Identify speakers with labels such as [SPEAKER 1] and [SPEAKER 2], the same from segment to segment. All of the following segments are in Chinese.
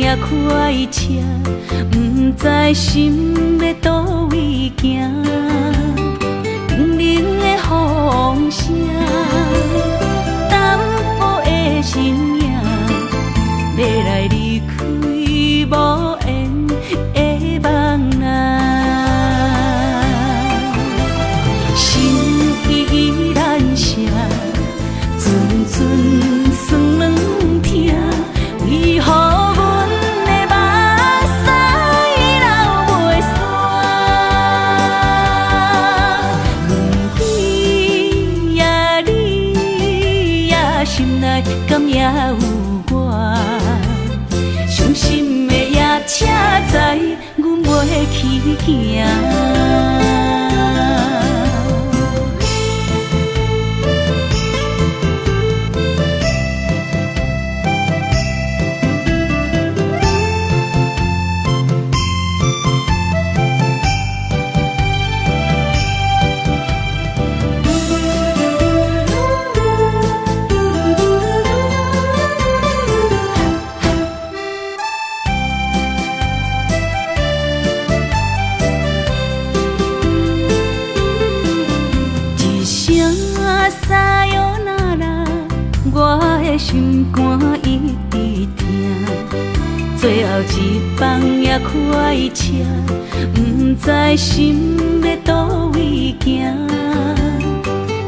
[SPEAKER 1] 也开车，不知心要倒位行。冷冷的风声，淡薄的身影，要来离开无缘的梦啊。心依然舍，阵阵酸软痛，为何阮的目屎流袂煞？轮回呀，你呀，心内敢也有我？伤心的也车载，阮袂去行。心肝一直疼，最后一放也开车，不知心要倒位行。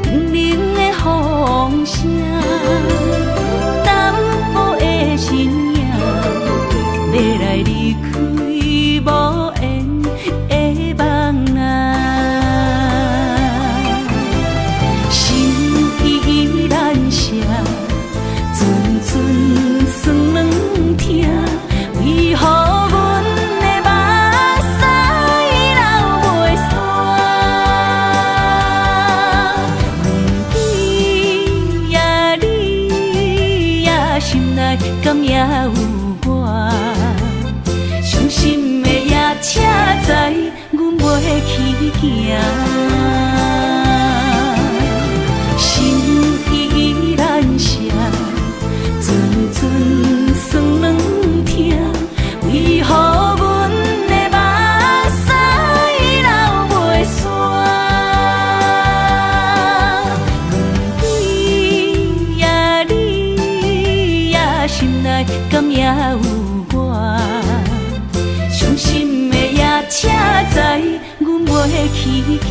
[SPEAKER 1] 冷冷的风声，淡薄的身影，要来离开无缘的梦啊。心依然舍。阵阵酸软痛，为何阮的目屎流袂煞？轮回呀，你呀，心内敢也有我？伤心的也车载，阮袂去行。心依然舍。阵阵酸软痛，为何阮的目屎流袂煞？轮回呀，你呀，心内敢也有我？伤心的也车载，阮袂去行。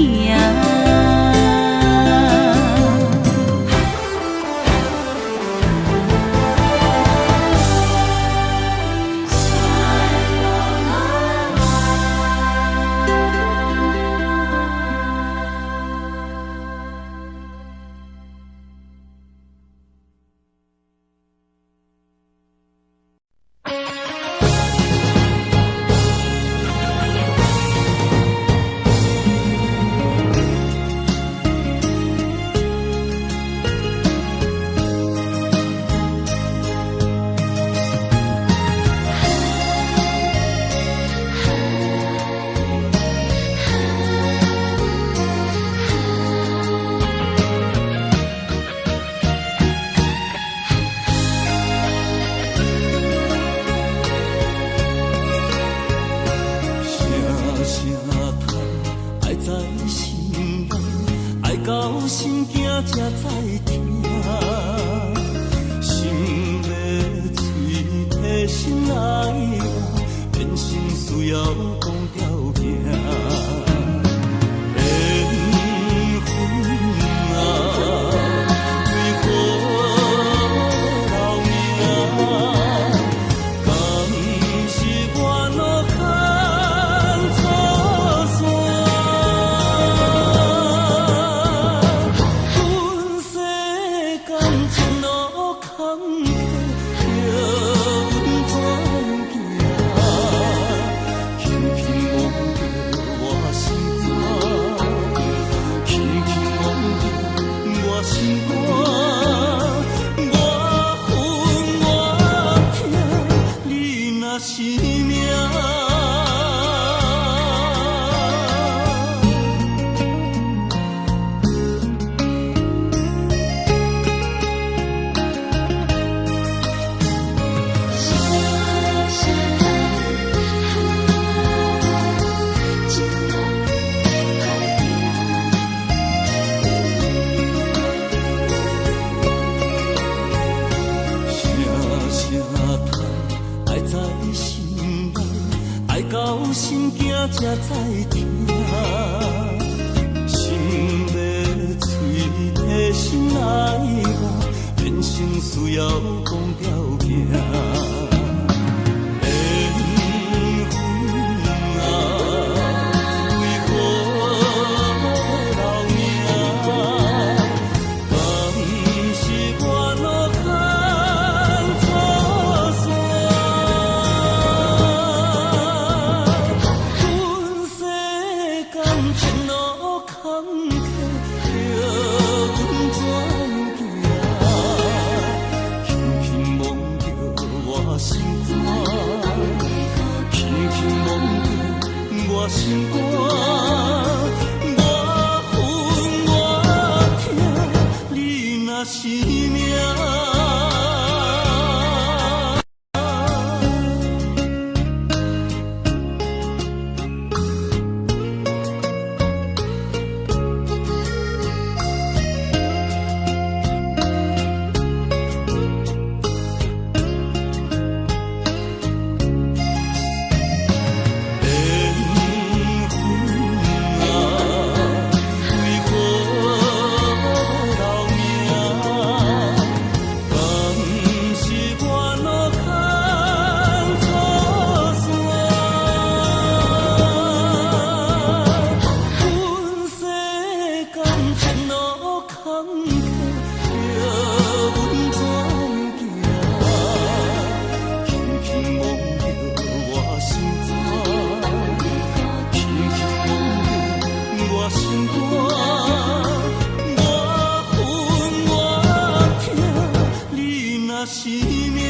[SPEAKER 2] 心内，爱到心惊才知疼。心要碎的心爱我，变成需要讲条件。心肝，我恨我痛，你若是命。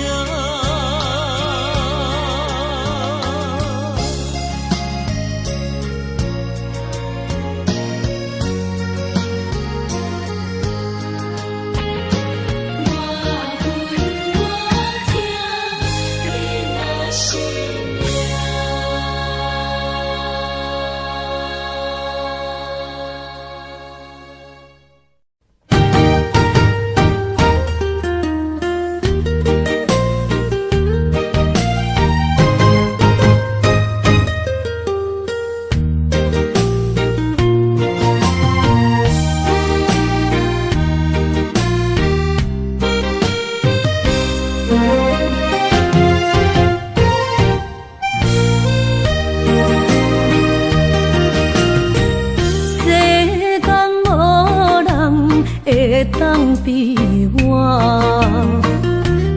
[SPEAKER 1] 当比我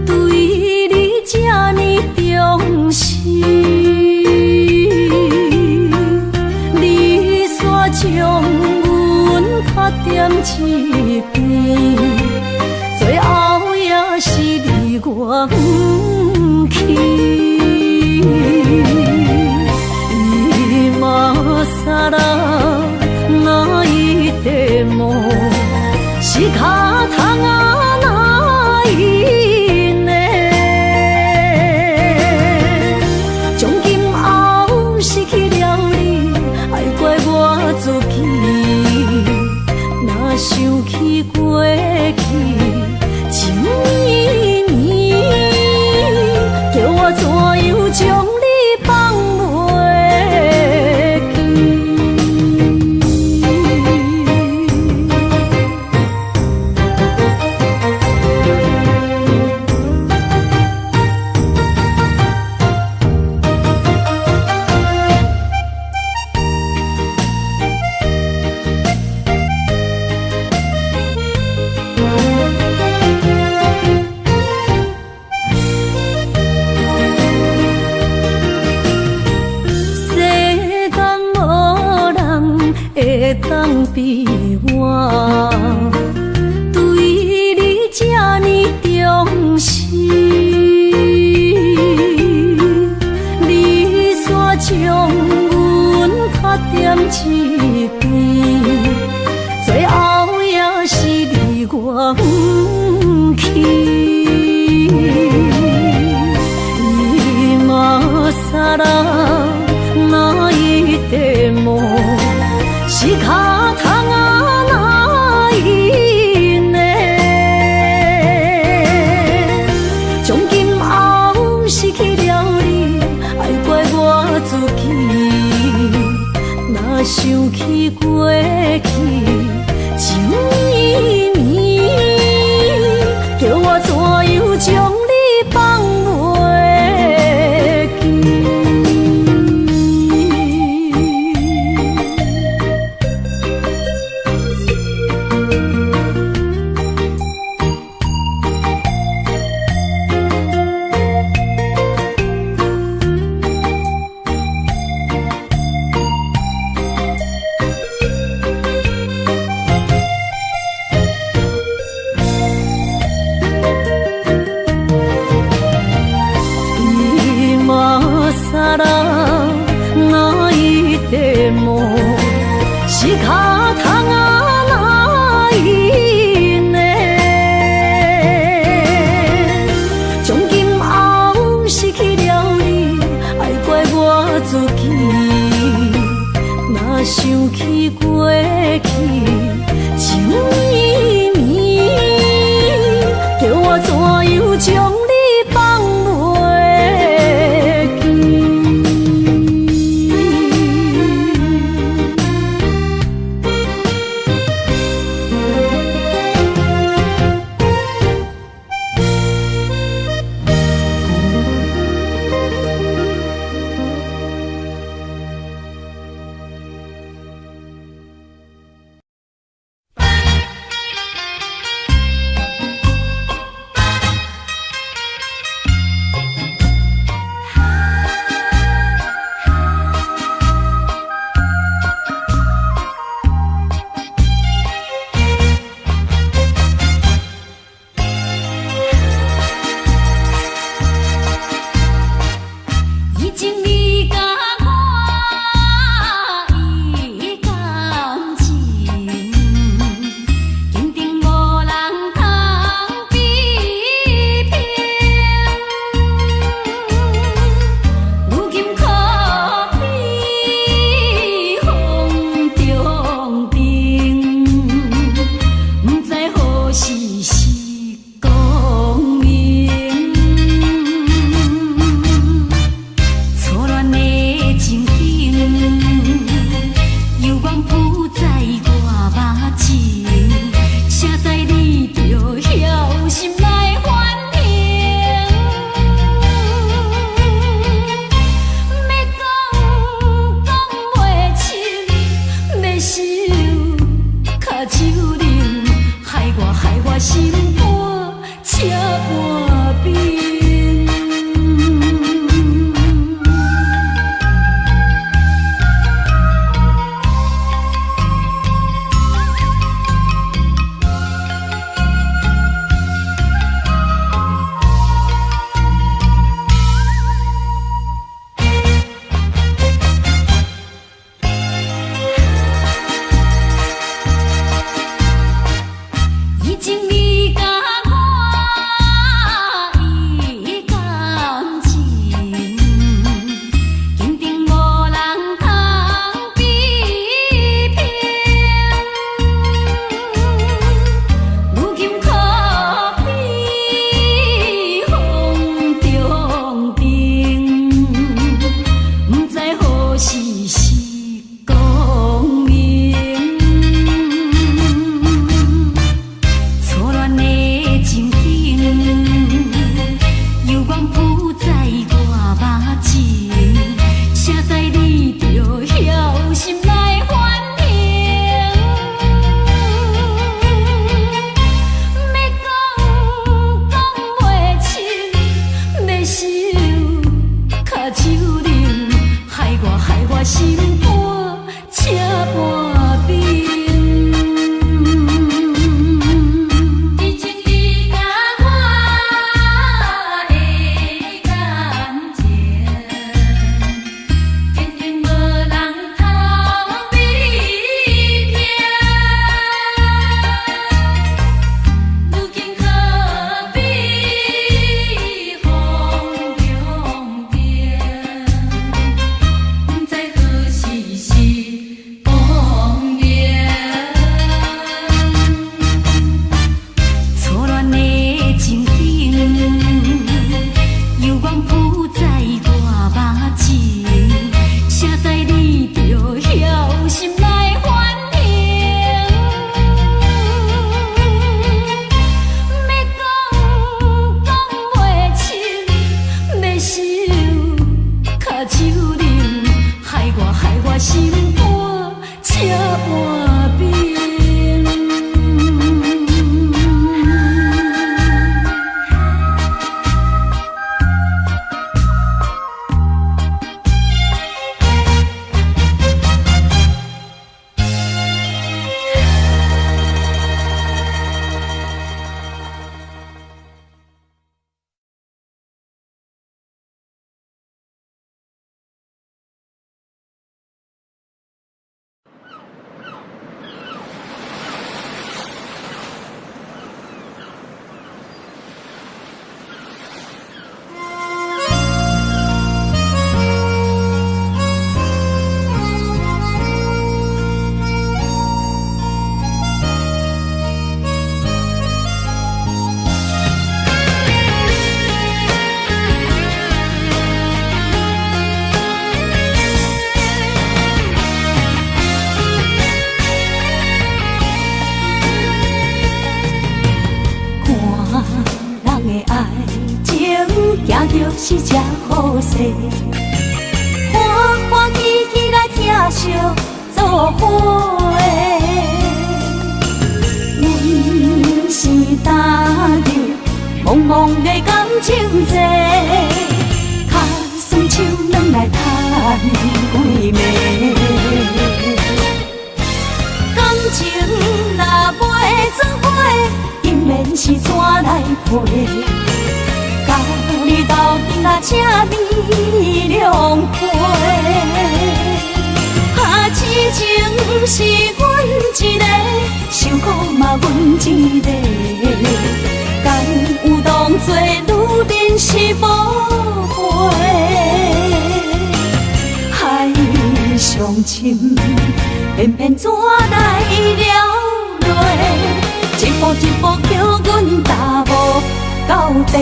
[SPEAKER 1] 对你这呢重视，你煞将阮拍点一边，最后也是你我不去。今ら泣いても仕方がないね。从今后失去了你，爱怪我自己。若想起过去情绵绵，叫我怎样将你放袂？当比我对你这呢重视，你煞将阮拍点一边，最后也是你我不去。今さら泣いても仕方がないね。从今后失去了你，自己，若想起过去，情绵绵，叫我怎样将你放袂记？是这好势，欢欢喜喜来疼惜做伙的。阮是担着茫茫的感情债，卡酸手软来赚几暝。感情若袂做伙，因免是怎来陪？甲你斗阵啊，请你谅陪。啊，痴情是阮一个，受苦嘛阮一个。敢有当作女人是无悔？海上深，偏偏怎来了落？一步一步叫阮踏无到底。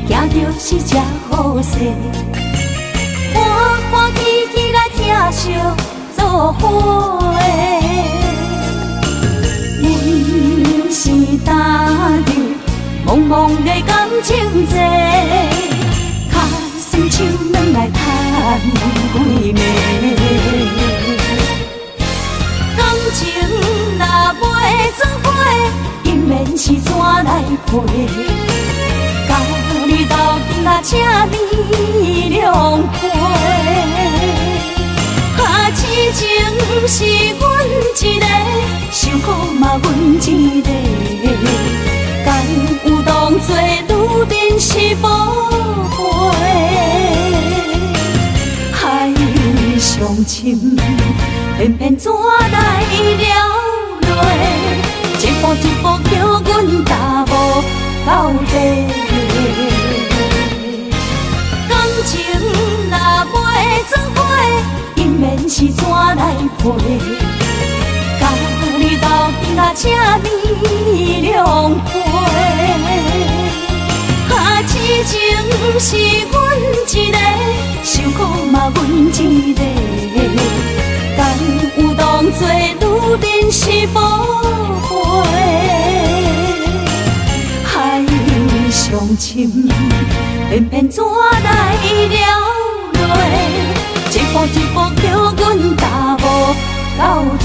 [SPEAKER 1] 行着是这好势，欢欢喜喜来疼惜做伙的。阮是担着茫茫的感情债，卡酸手软来赚几暝。感情若袂做伙，因免是怎来陪？甲你斗阵啊，请你谅陪。啊，痴情是阮一个，受苦嘛阮一个。敢有当作女人是无悔？海上深，偏偏怎来了落？一步一步叫阮踏无到底。感情若袂做伙，因免是怎来陪？甲你斗阵啊，请你谅陪。啊，痴情是阮一个，受苦嘛阮一个。敢有当作女人是无悔？海上深，偏偏怎来了落？一步一步叫阮踏无到底。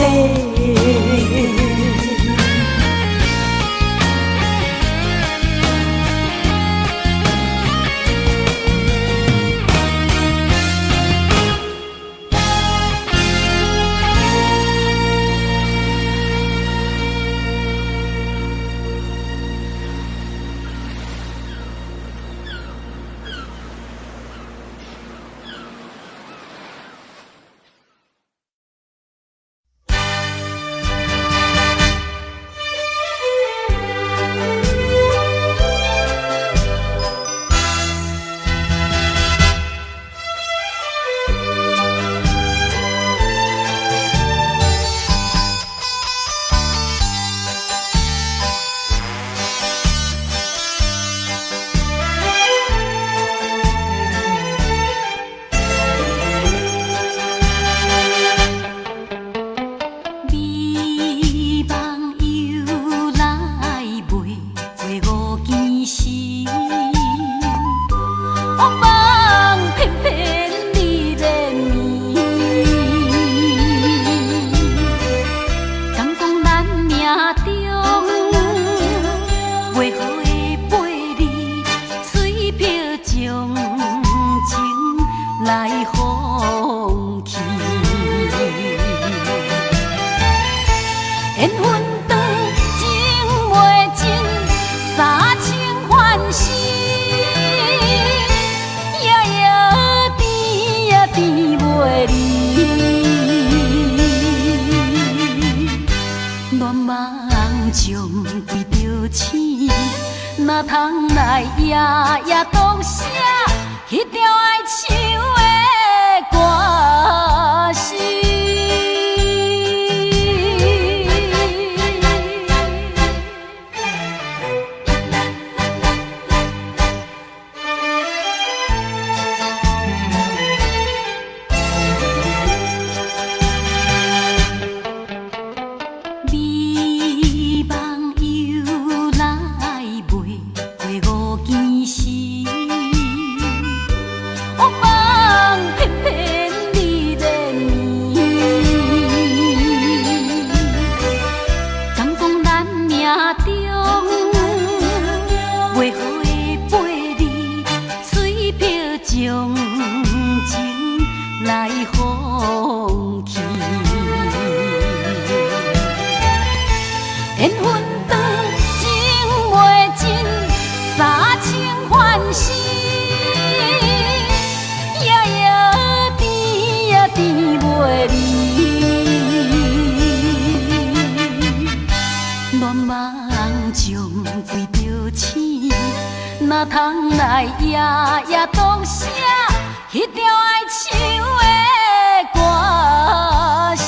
[SPEAKER 3] 哪通来也
[SPEAKER 1] 夜夜讲写迄条爱唱的歌词。哪通来夜夜讲写迄条爱唱的歌词？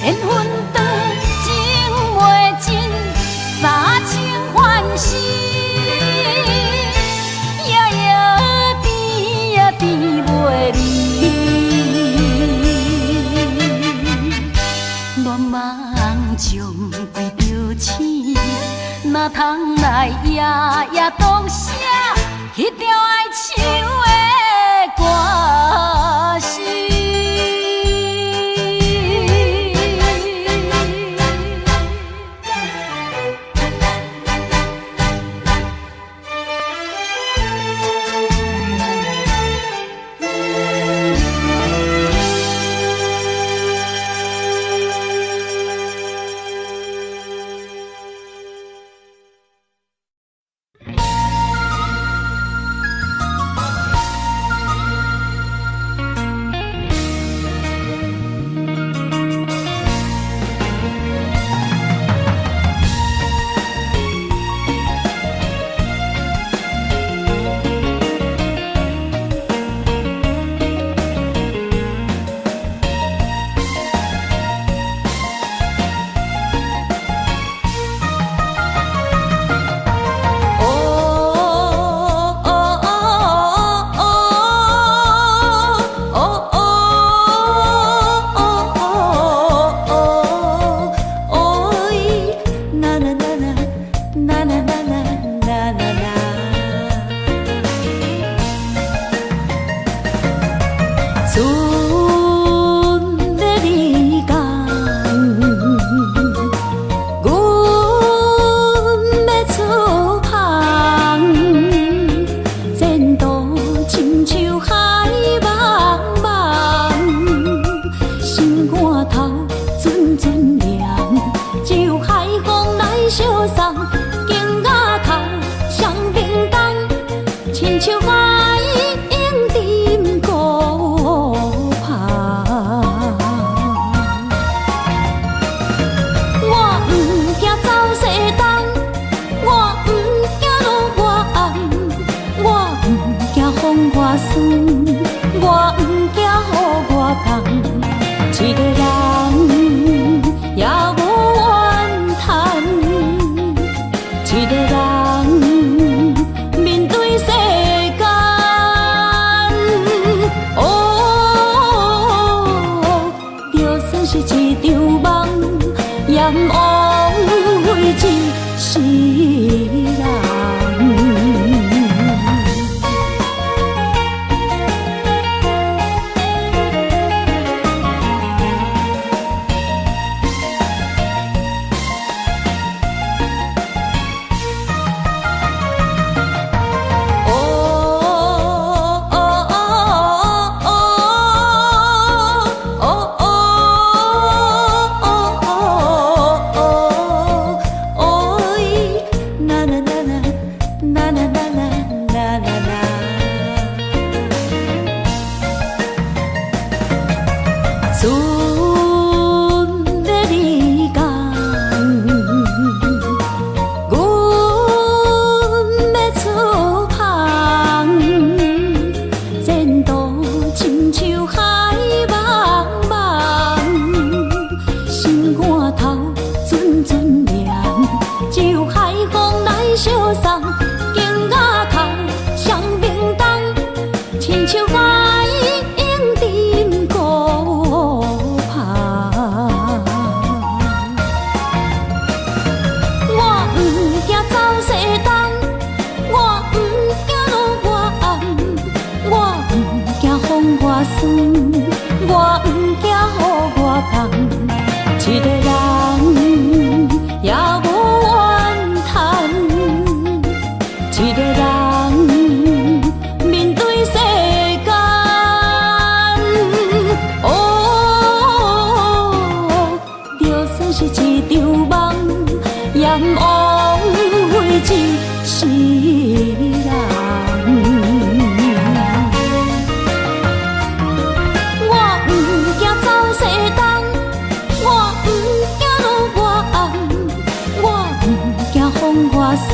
[SPEAKER 1] 缘分长，情袂尽。三情欢喜，夜夜甜呀甜袂离。乱梦将规条星，哪通来夜夜讲写迄条爱唱的歌词？一个人面对世间，哦，就算是一场梦，也枉费一世人。我不惊走西东，我不惊路外暗，我不惊风外酸。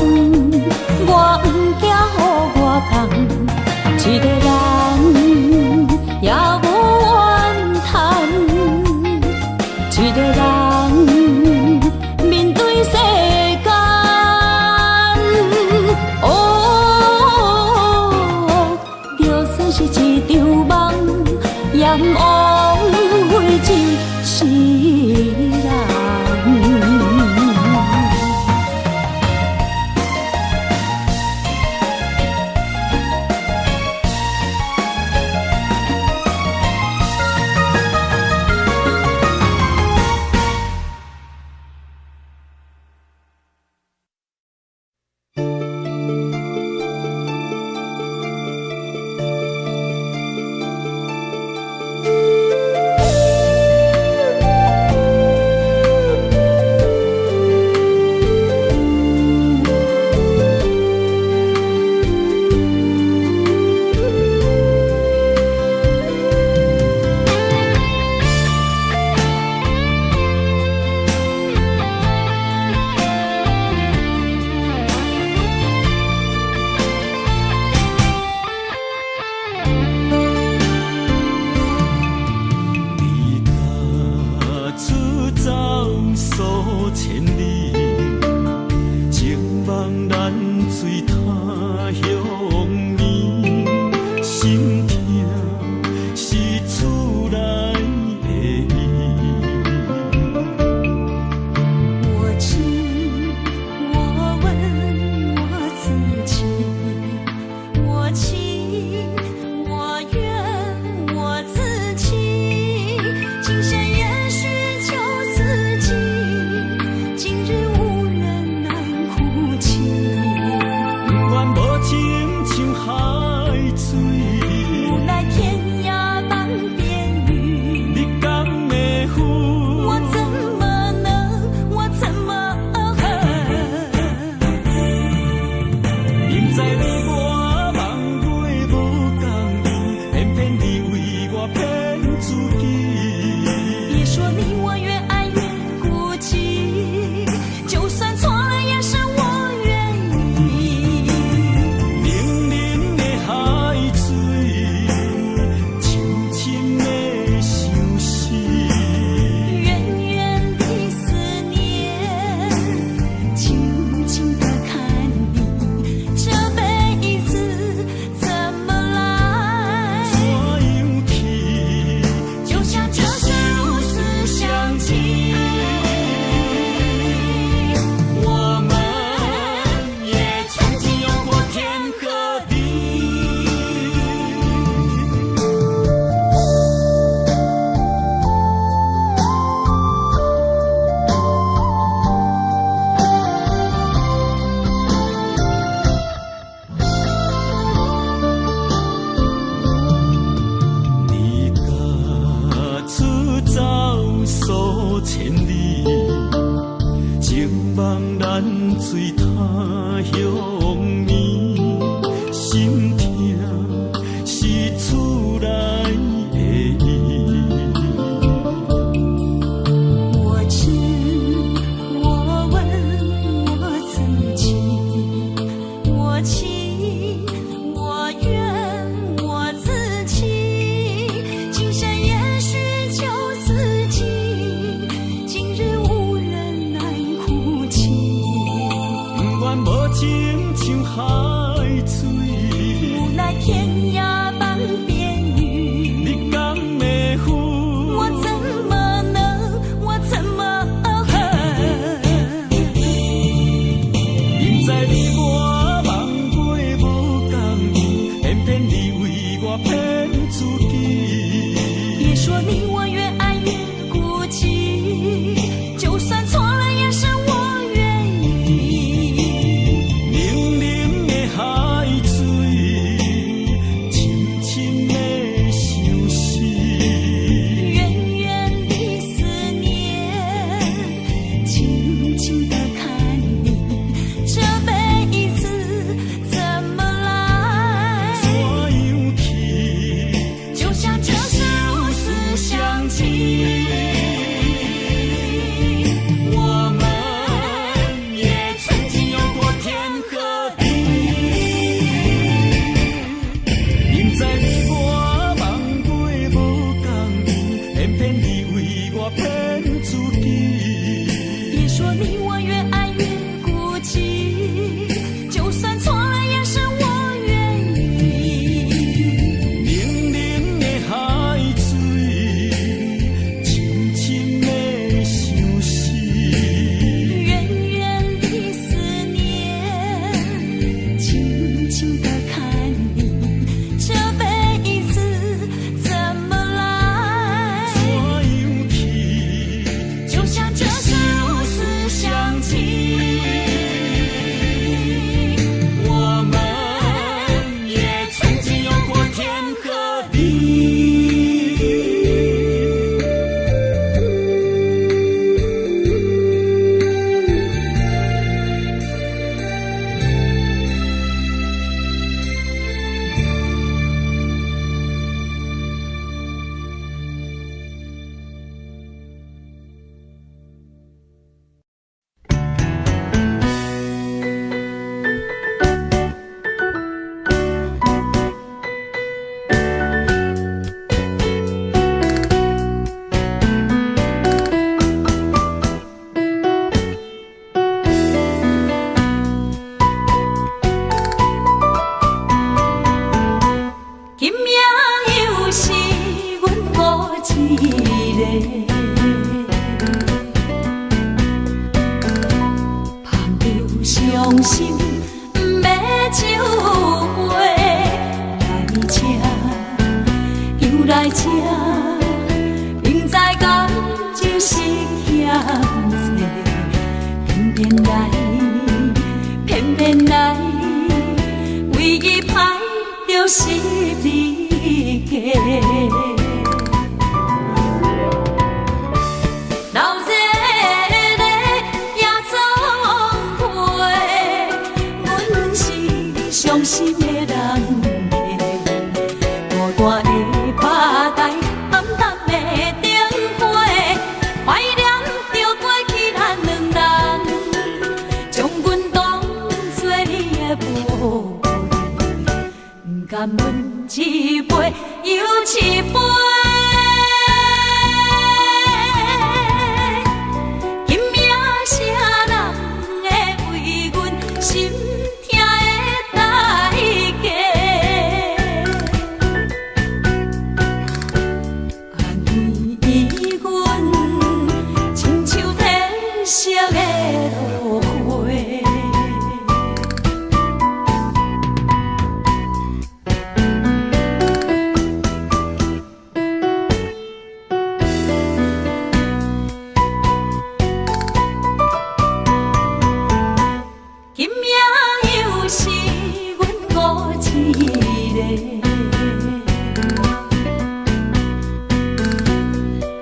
[SPEAKER 1] 我不惊雨外重，一个人也无怨叹，一个人面对世间，哦，就算是一场梦，也枉费一世人。情的看你，这辈子怎么来？
[SPEAKER 2] 怎样去？
[SPEAKER 1] 就像这是如此相契。
[SPEAKER 2] 我们也曾经有过天和地。
[SPEAKER 1] 今夜又是阮孤一个，捧着伤心不要酒杯，来吃又来吃，明知感情是险多，偏偏来，偏偏来，唯一歹就是你家。老热热夜总会，阮是伤心的人家，孤单的吧台，暗淡的灯花，怀念着过去咱两人，将阮当作你的宝贝，不甘阮一杯又一杯。今夜啥人会为阮心痛的代价？安慰阮，亲像褪色的落花。今夜又是阮孤一个，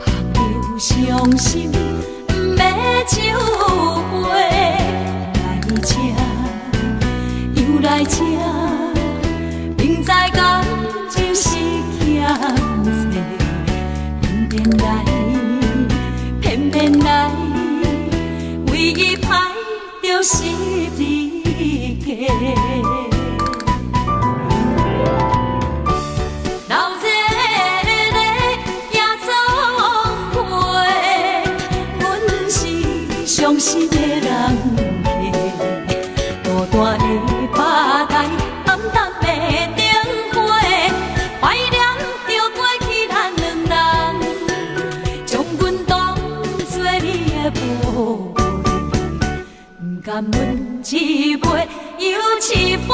[SPEAKER 1] 捧着伤心不要酒杯，来吃又来吃，明知感情是险多，偏偏来，偏偏来，唯一歹就是你家。老热热夜总会，阮是伤心的人家，孤单的吧台，暗淡的灯花，怀念着过去咱两人，将阮当作你的宝贝，不甘阮一杯又一杯。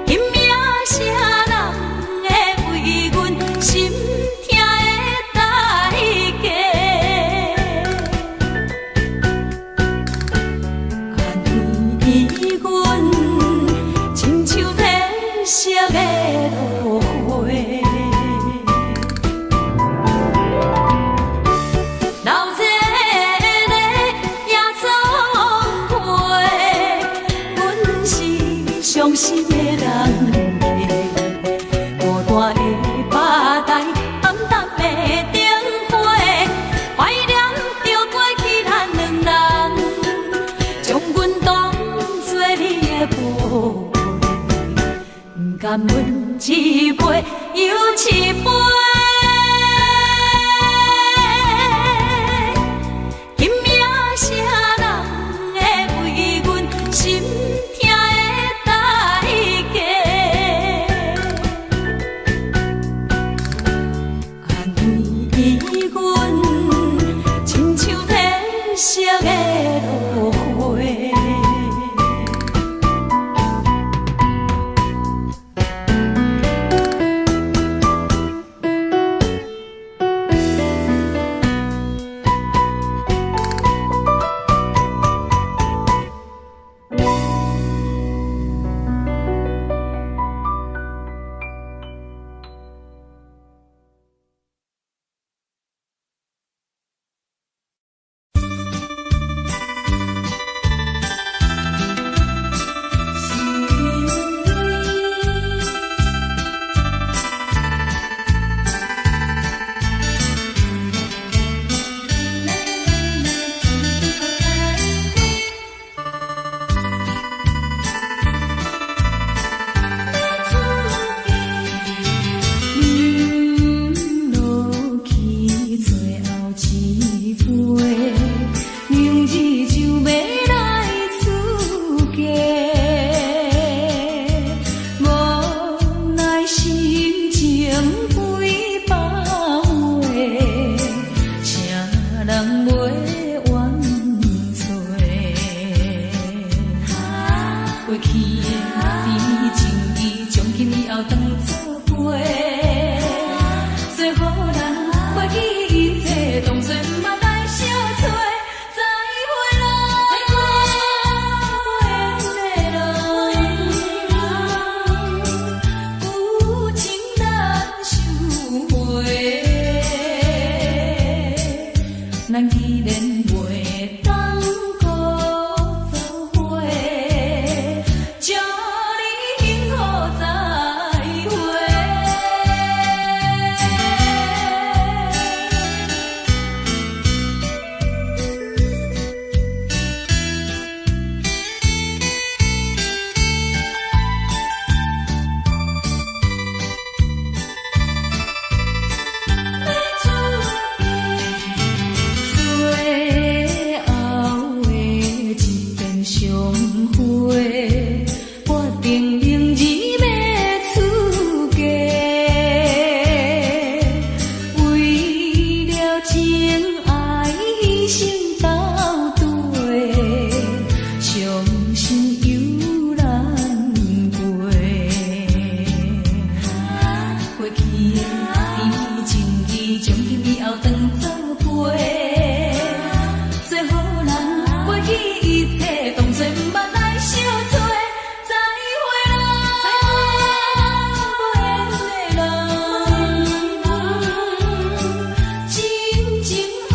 [SPEAKER 1] 今夜啥人会为阮心痛的代价？安慰阮，亲像褪色的落花。老热热夜总会，阮是伤心的人家，孤单的吧台，暗淡的灯花，怀念着过去咱两人，将阮当作你的宝贝，不甘阮一杯又一杯。今夜啥人会为阮心痛的代价？安慰阮，亲像褪色的落花。去的甜情意，从今以后当作陪。做好人，袂记一切，当作毋捌来相找。再会啦，有情难收回。咱既然袂当搁做伙，祝你幸福再会。最后的一遍相会，我定明日要出家，为了情爱牺牲斗对，伤心犹难过。过去的甜情意，从今以后当作陪。做好人，袂记一切，当作毋捌来相找。再会啦，真情爱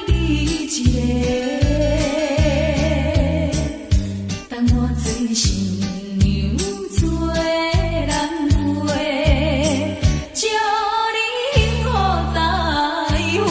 [SPEAKER 1] 你一个，等我做新娘做人陪，祝你幸福再会。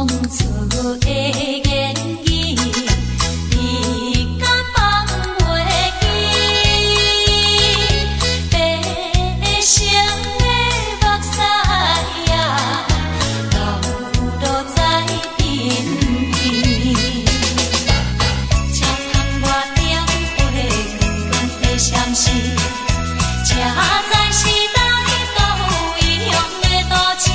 [SPEAKER 1] 创造的言语，你敢放袂记？白成的目屎呀，流落在身边。车窗外点火，光光的闪烁，车载时代都异样的都市。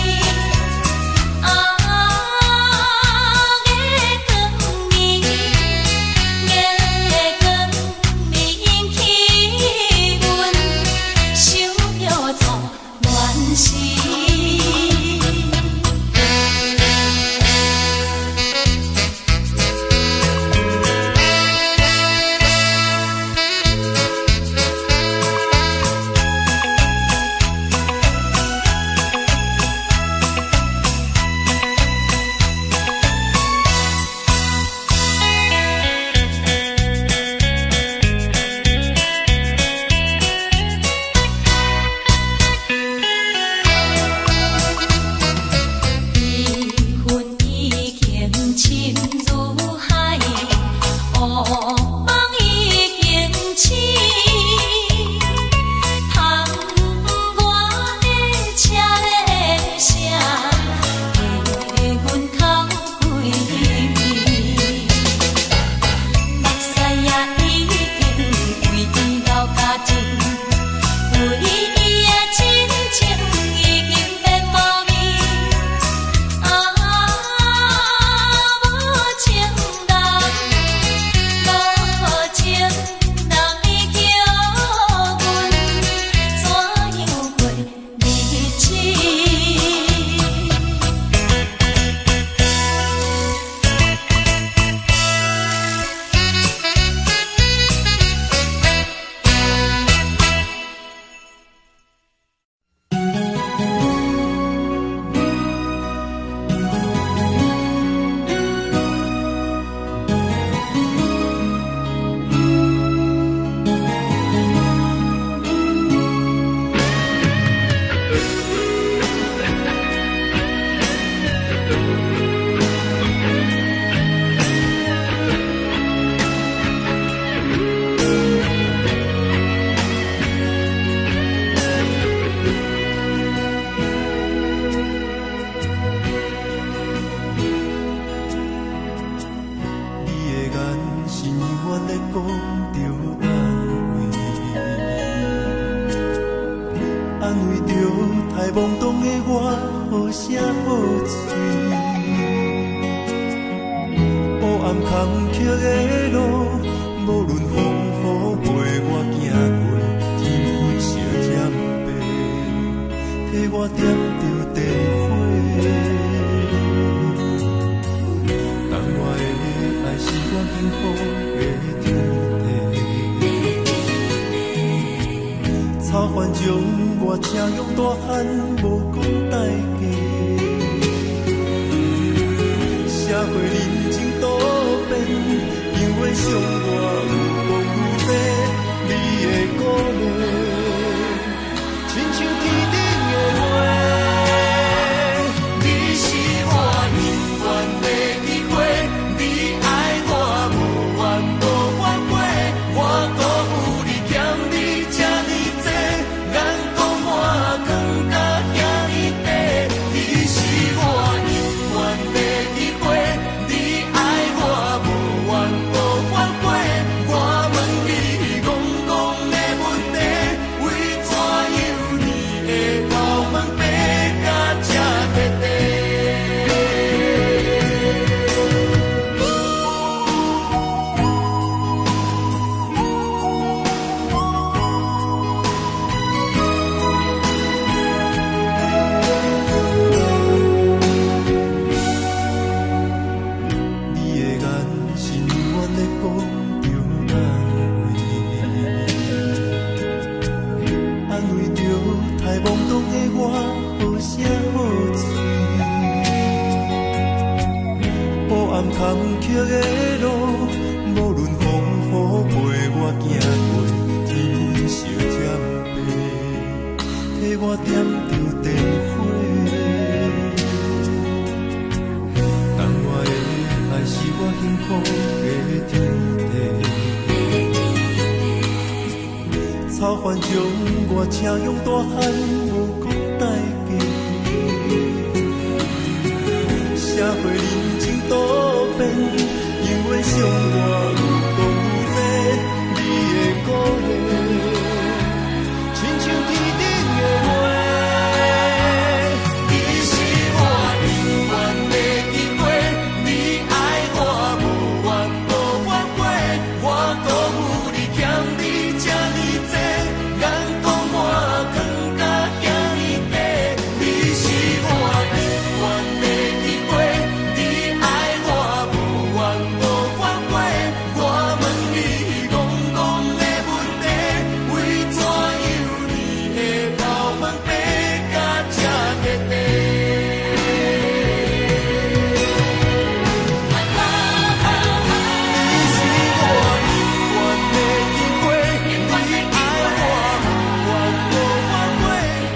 [SPEAKER 2] 我点着电火，福的天地。草原将我车用大汉无国代价，社会人情多变，永远相我有讲有这你的鼓励，亲像天顶的花。你是我永远的机会，你爱我无怨无反悔，我辜负你欠你这呢多，眼光我更加遐呢多。你是我永远的机会，你爱我无怨无反悔，我问你戆戆的问题，为怎样你的头毛白甲这块块？你是我永远的机会，你爱我无怨无反悔，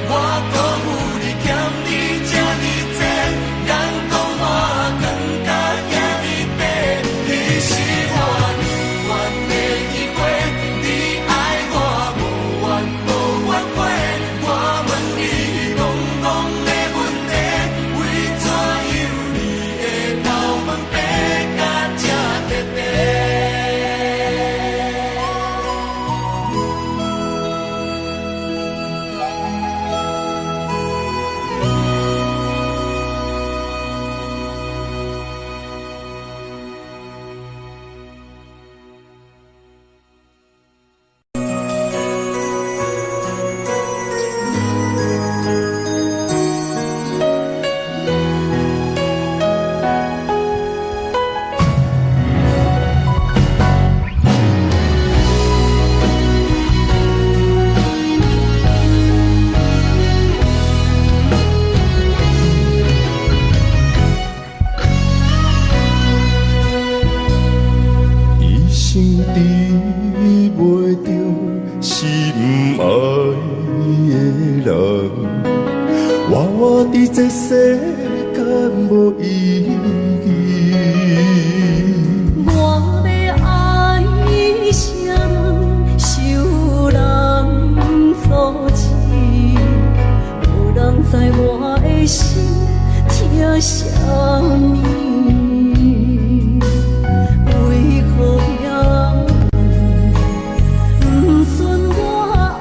[SPEAKER 2] 我辜负你欠你这呢多，眼光我更加遐呢多。你是我永远的机会，你爱我无怨无反悔，我问你戆戆的问题，为怎样你的头毛白甲这块块？一生治袂着心爱的人，活伫这世间无意义。
[SPEAKER 1] 我要爱啥人，受人所欺，无人知我的心疼啥物，为何也不顺我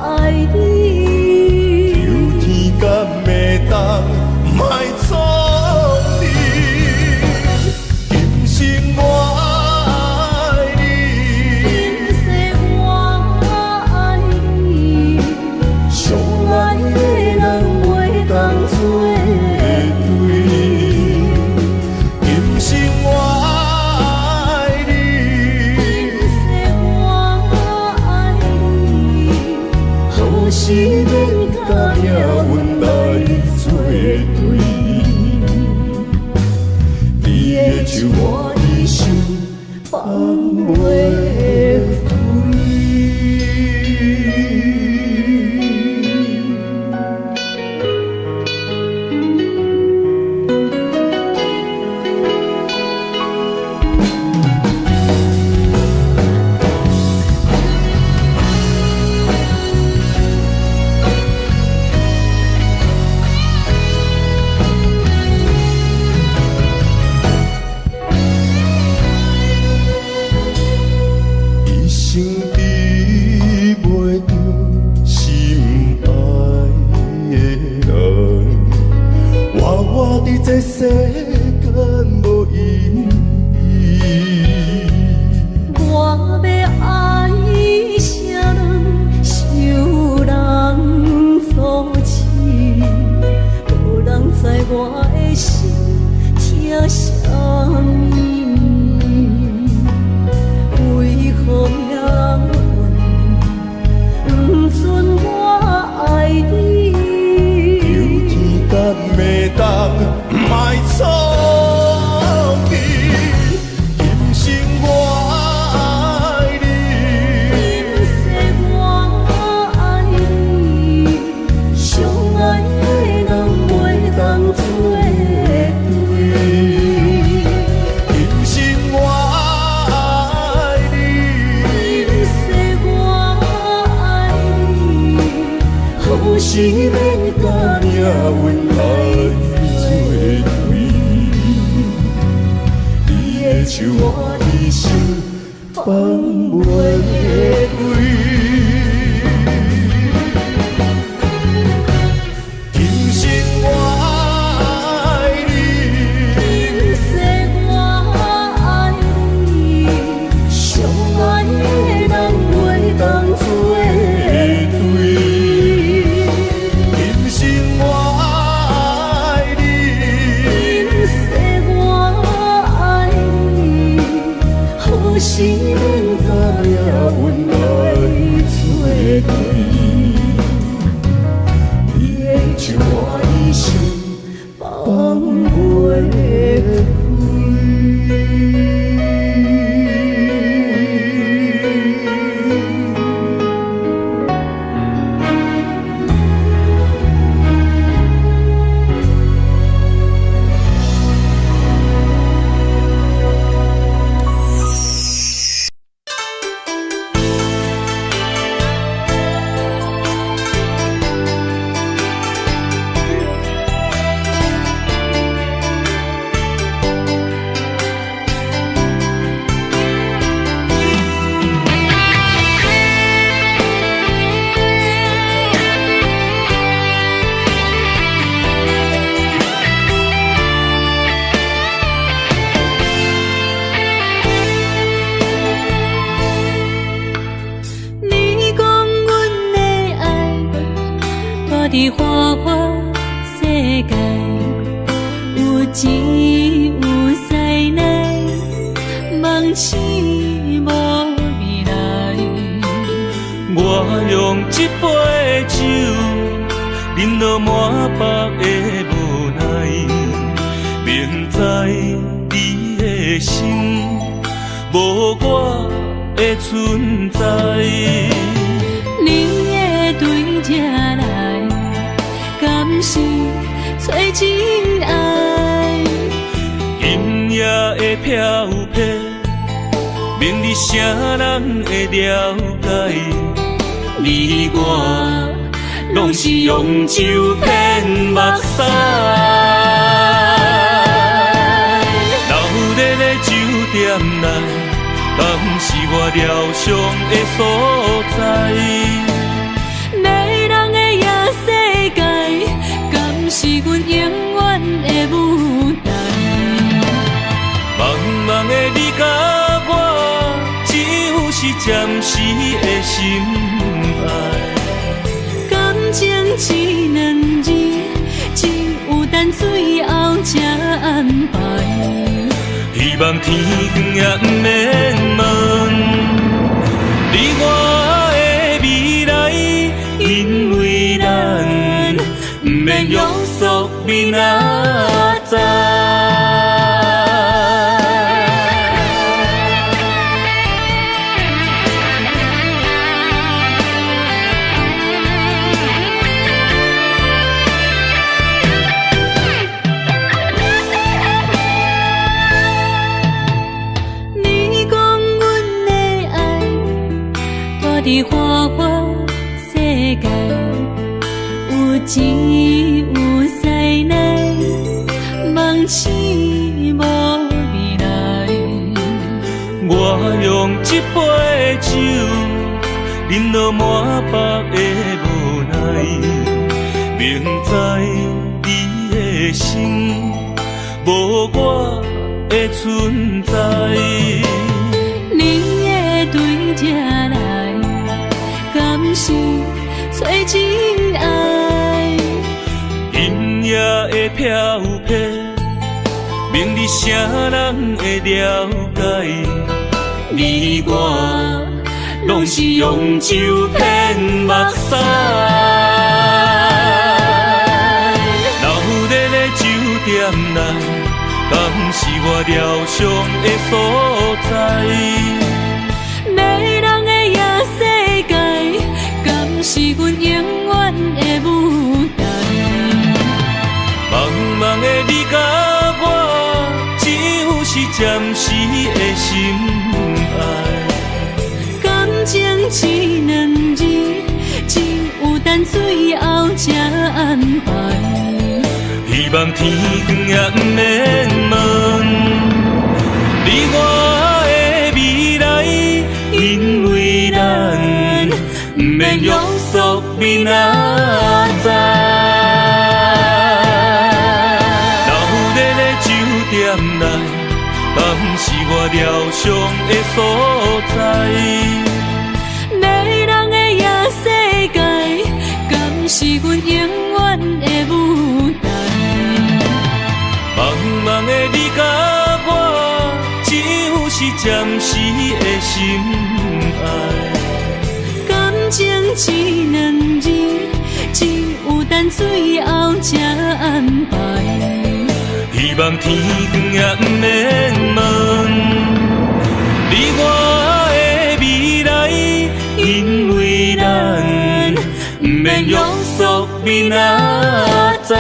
[SPEAKER 1] 爱你？
[SPEAKER 2] 有天敢会当莫错你，今生我爱你，
[SPEAKER 1] 今世我爱你，
[SPEAKER 2] 相爱的人袂当做对。今生我爱你，
[SPEAKER 1] 今世我爱你，
[SPEAKER 2] 何时免甲命运来作对？你的手我的手放袂开。一生治袂着心爱的人，活伫这世间无意义。
[SPEAKER 1] 我要爱啥人，受人所欺，无人知我的心疼啥物，为何也不顺我爱你？
[SPEAKER 2] 有天敢会当莫错你。是免甲命运来作对，你的手我一生放袂开。是免甲命运来作对，你的手我一生放袂开。伫花花世界，有钱有势来，梦醒无未来。
[SPEAKER 3] 我用一杯酒，饮落满腹的无奈，明知你的心无我的存在。
[SPEAKER 1] 你的对这来，敢是找真爱？
[SPEAKER 3] 音乐的飘飘，明日谁人会了解？你我拢是用酒骗目屎，流热的酒店内，敢是我疗伤的所在？
[SPEAKER 1] 迷人的夜世界，敢是阮永远的舞台？
[SPEAKER 3] 茫茫的你甲我，只有是暂时的心爱。
[SPEAKER 1] 感情只两字，只有等最后才安排。
[SPEAKER 3] 希望天光也不免问，你我的未来，因为咱不免约束明仔载。伫花花世界，有钱有势来，梦醒无未来。我用一杯酒，饮落满腹的无奈，明知你的心无我的存在。
[SPEAKER 1] 你的对这来，敢是找真爱？
[SPEAKER 3] 音乐的飘飘，明日谁人会了解？你我拢是用酒骗目屎，流热的酒店内，敢是我疗伤的所在？
[SPEAKER 1] 迷人的夜世界，敢是阮永远的舞台？
[SPEAKER 3] 茫茫的你甲我，只有是暂时的心爱。
[SPEAKER 1] 感情只两字，只有等最后才安排。
[SPEAKER 3] 希望天光也不免问，你我的未来，因为咱不免约束明仔载。老日的酒店内，嘛不是我疗伤的所在。
[SPEAKER 1] 迷人的夜世界，敢是阮永远的舞台？
[SPEAKER 3] 茫茫的你甲我，只有是暂时的心爱。
[SPEAKER 1] 感情只两字，只有等最后才安排。
[SPEAKER 3] 希望天光也不免问，你我的未来，因为咱不免约束明仔载。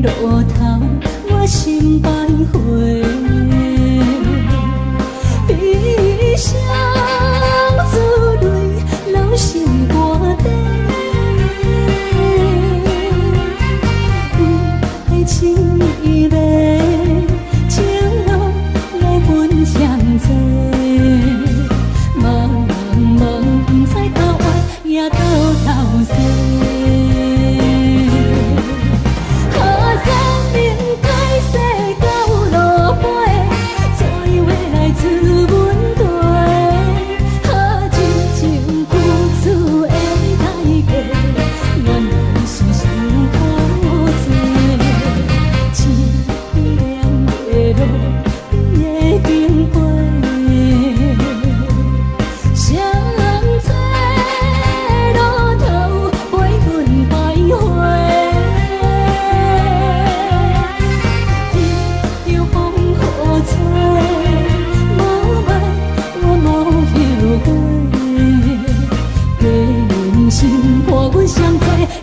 [SPEAKER 1] 路头，我心徘徊。悲伤珠泪，流心肝底。爱情伊个，情路来分相济。茫茫不知头歪也头西。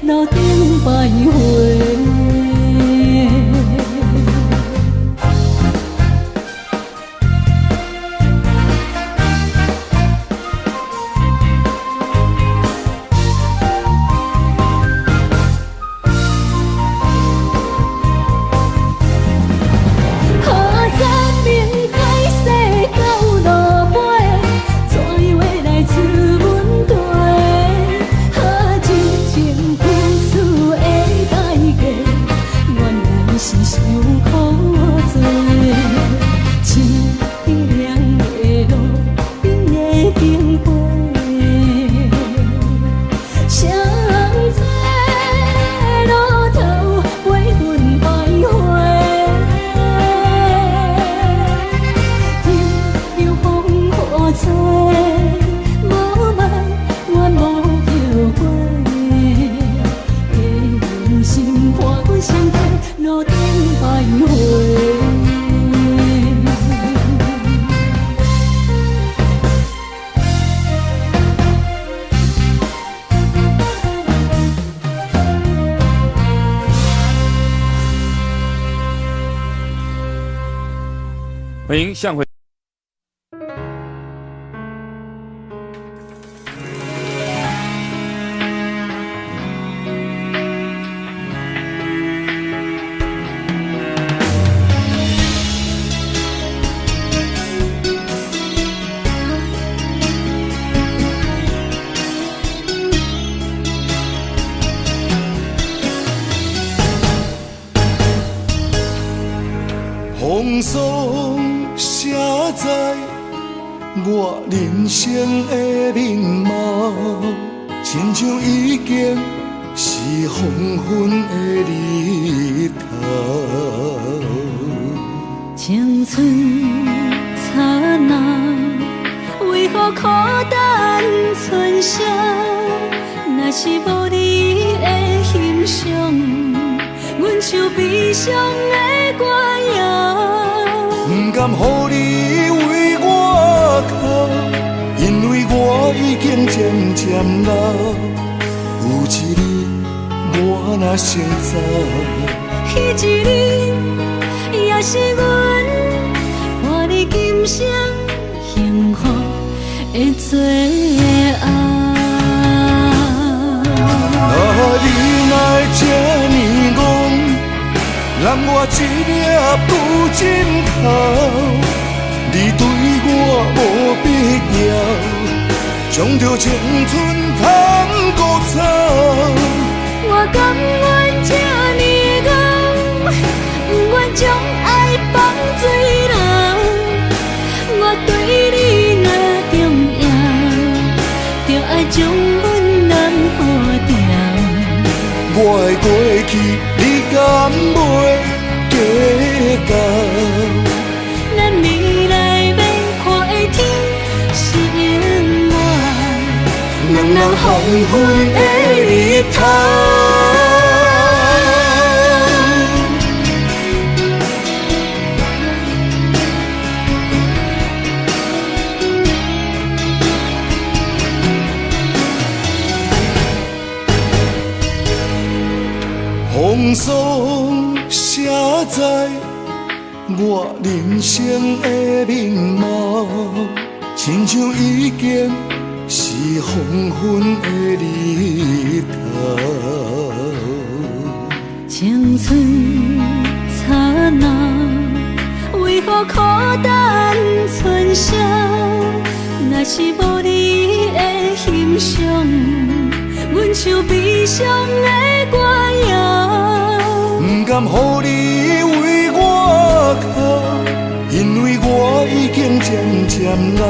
[SPEAKER 1] 路顶徘徊。
[SPEAKER 3] 欢迎向回。
[SPEAKER 2] 风霜写在我人生的面貌，亲像已经是黄昏的日头。
[SPEAKER 1] 青春刹那，为何孤单剩下？若是无你的欣赏，阮像悲伤的歌谣。
[SPEAKER 2] 不甘予你为我哭，因为我已经渐渐老。有一日我若先走，
[SPEAKER 1] 彼一日也是阮看你今生幸福的最后。
[SPEAKER 2] 你若这呢戆，揽我一粒不枕头，你对我无必要，将着青春通孤草。
[SPEAKER 1] 我甘愿这呢戆，不愿将爱放水流。我对你若重要，就爱将阮人付掉。
[SPEAKER 2] 我的过去，你敢袂计较？
[SPEAKER 1] 咱未来要看的天是永远，人人黄昏的日头。
[SPEAKER 2] 风霜写在我人生的面貌，亲像已经是黄昏的日头。
[SPEAKER 1] 青春刹那，为何孤单春宵？若是无你的欣赏，阮像悲伤的歌谣。
[SPEAKER 2] 不甘予你为我哭，因为我已经渐渐老。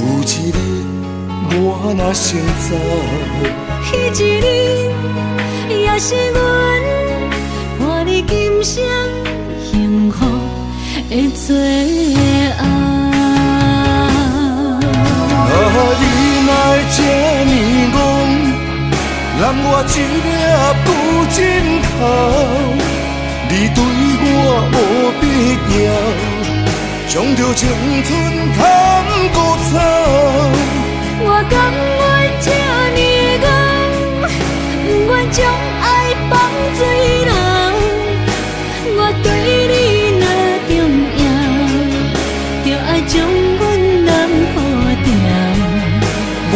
[SPEAKER 2] 有一日我若先走，
[SPEAKER 1] 彼一日也是阮伴你今生幸福的最后。
[SPEAKER 2] 你哪这呢戆，揽我一粒旧枕头。你对我无必要，将着青春砍孤草。
[SPEAKER 1] 我甘愿这呢戆，不愿将爱放水流。我对你若重要，就爱将阮人付掉。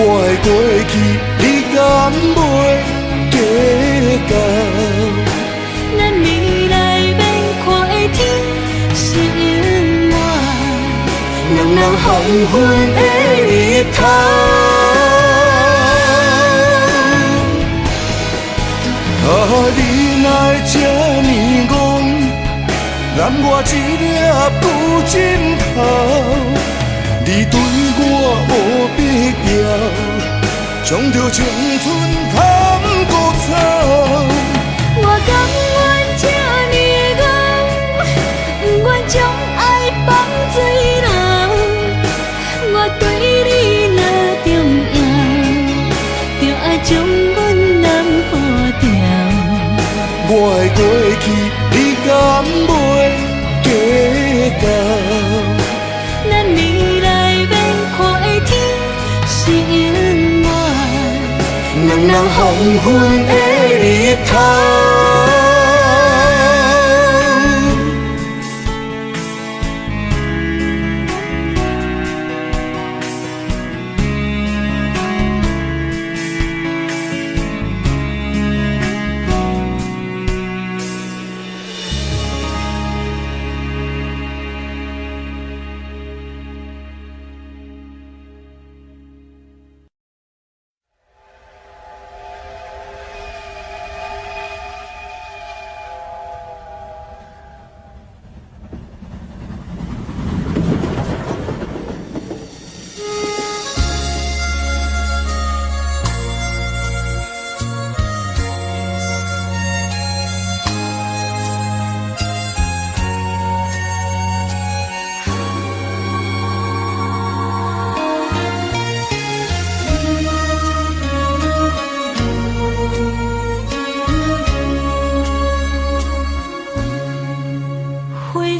[SPEAKER 2] 我的过去，你敢袂计较？
[SPEAKER 1] 咱未来免看的天是永远，两人黄昏的日头。
[SPEAKER 2] 你哪会这呢戆，揽我一粒旧枕头。你对我无必要，将着青春砍孤草。
[SPEAKER 1] 我甘愿这呢戆，不愿将爱放水流。我对你若重要，就爱将阮人付掉。
[SPEAKER 2] 我的过去，你敢袂计较？
[SPEAKER 1] 咱未来免看的天是永远，两人黄昏的日头。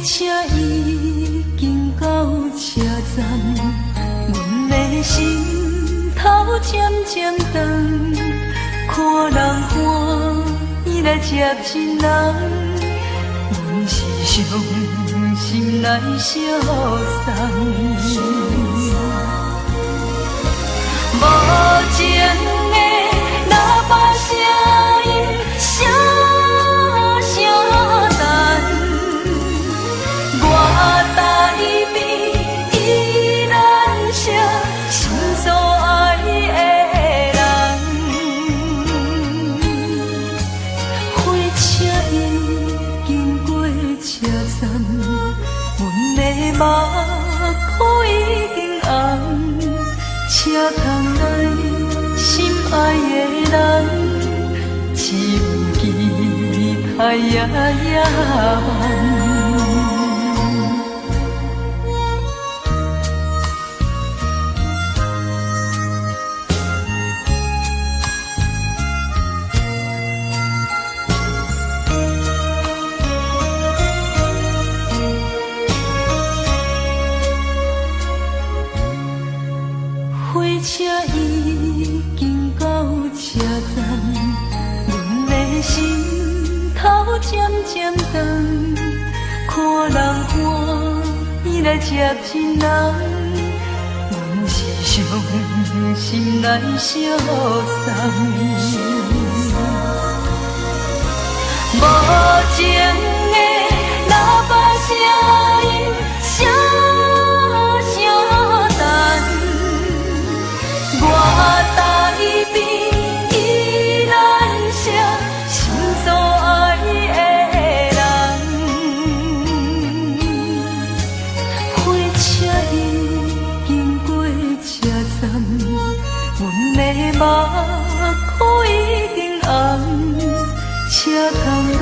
[SPEAKER 1] 车已经到车站，阮的心头渐渐长，看人欢喜来接亲人，阮是伤心来相送。无情的喇叭声音，声声淡。我台边依然写心所爱的人，火车已经过车站，阮的目眶已经红，车窗内心爱的人，只有期待夜夜梦。火车已经到车站，阮的心头渐渐长，看人欢喜来接亲人，阮是伤心来相送。无情的喇叭声音，声声淡，我台边依然写心所爱的人。火车已经过车站，阮的目眶已经红。车窗内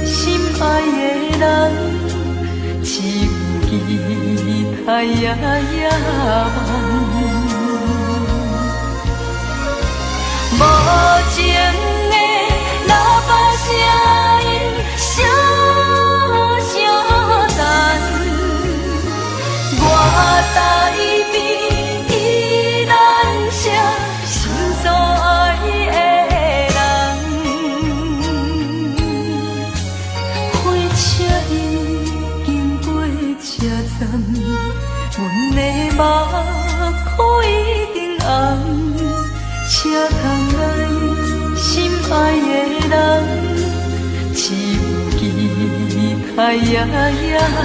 [SPEAKER 1] 心爱的人，只有期待夜夜梦。无情的喇叭声音，声声淡，我台边依然写心所爱的。阮的目眶已经红，车窗内心爱的人，只有期待夜夜梦。